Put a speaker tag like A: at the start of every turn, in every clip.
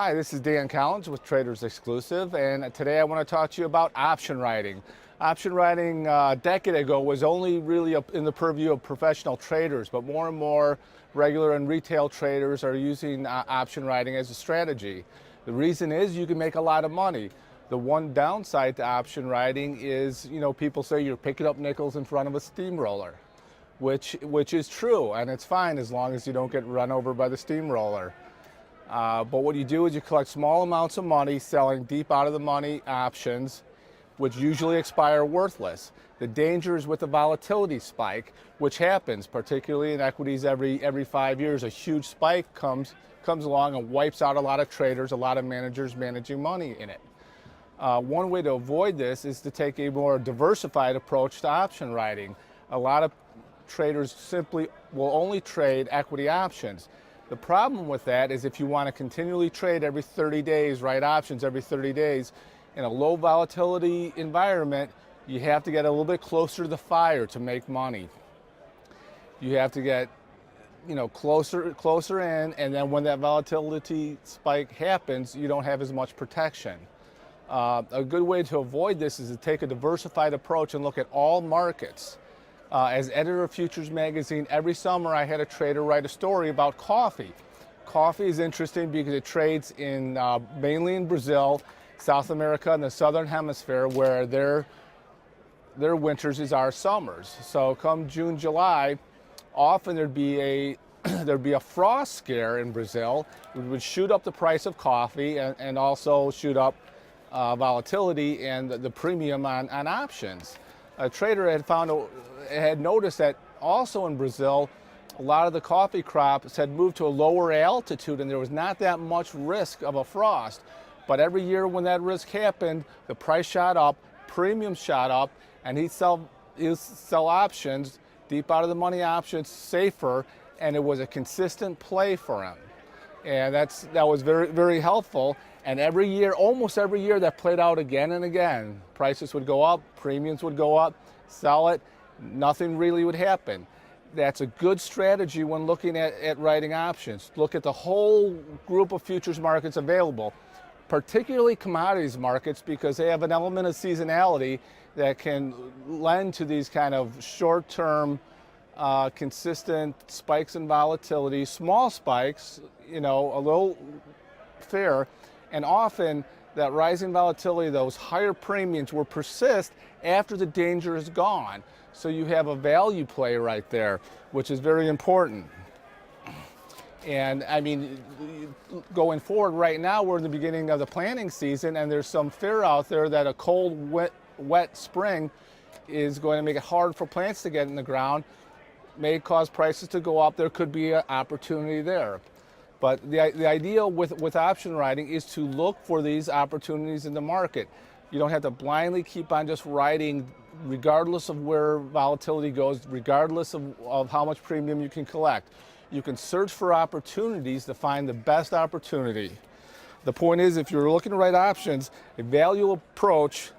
A: Hi, this is Dan Collins with Traders Exclusive, and today I want to talk to you about option writing. Option writing a decade ago was only really in the purview of professional traders, but more and more regular and retail traders are using option writing as a strategy. The reason is you can make a lot of money. The one downside to option writing is, people say you're picking up nickels in front of a steamroller, which is true, and it's fine as long as you don't get run over by the steamroller. But what you do is you collect small amounts of money selling deep out of the money options, which usually expire worthless. The danger is with the volatility spike, which happens, particularly in equities every 5 years. A huge spike comes along and wipes out a lot of traders, a lot of managers managing money in it. One way to avoid this is to take a more diversified approach to option writing. A lot of traders simply will only trade equity options. The problem with that is if you want to continually trade every 30 days, write options every 30 days, in a low volatility environment, you have to get a little bit closer to the fire to make money. You have to get closer in, and then when that volatility spike happens, you don't have as much protection. A good way to avoid this is to take a diversified approach and look at all markets. As editor of Futures Magazine, every summer I had a trader write a story about coffee. Coffee is interesting because it trades mainly in Brazil, South America, and the Southern Hemisphere, where their winters is our summers. So come June, July, often there'd be a frost scare in Brazil, which would shoot up the price of coffee and also shoot up volatility and the premium on options. A trader had noticed that also in Brazil, a lot of the coffee crops had moved to a lower altitude and there was not that much risk of a frost. But every year when that risk happened, the price shot up, premiums shot up, and he'd sell options, deep out of the money options, safer, and it was a consistent play for him. And that was very, very helpful. And every year, almost every year, that played out again and again. Prices would go up, premiums would go up, sell it, nothing really would happen. That's a good strategy when looking at writing options. Look at the whole group of futures markets available, particularly commodities markets, because they have an element of seasonality that can lend to these kind of short-term, consistent spikes in volatility, small spikes, a little fair. And often that rising volatility, those higher premiums will persist after the danger is gone. So you have a value play right there, which is very important. And I mean, going forward right now, we're in the beginning of the planting season, and there's some fear out there that a cold, wet spring is going to make it hard for plants to get in the ground, may cause prices to go up. There could be an opportunity there. But the idea with option writing is to look for these opportunities in the market. You don't have to blindly keep on just writing regardless of where volatility goes, regardless of how much premium you can collect. You can search for opportunities to find the best opportunity. The point is, if you're looking to write options, a value approach,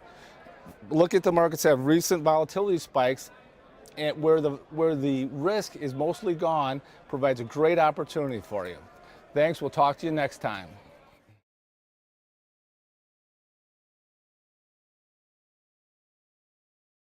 A: look at the markets that have recent volatility spikes, and where the risk is mostly gone, provides a great opportunity for you. Thanks, we'll talk to you next time.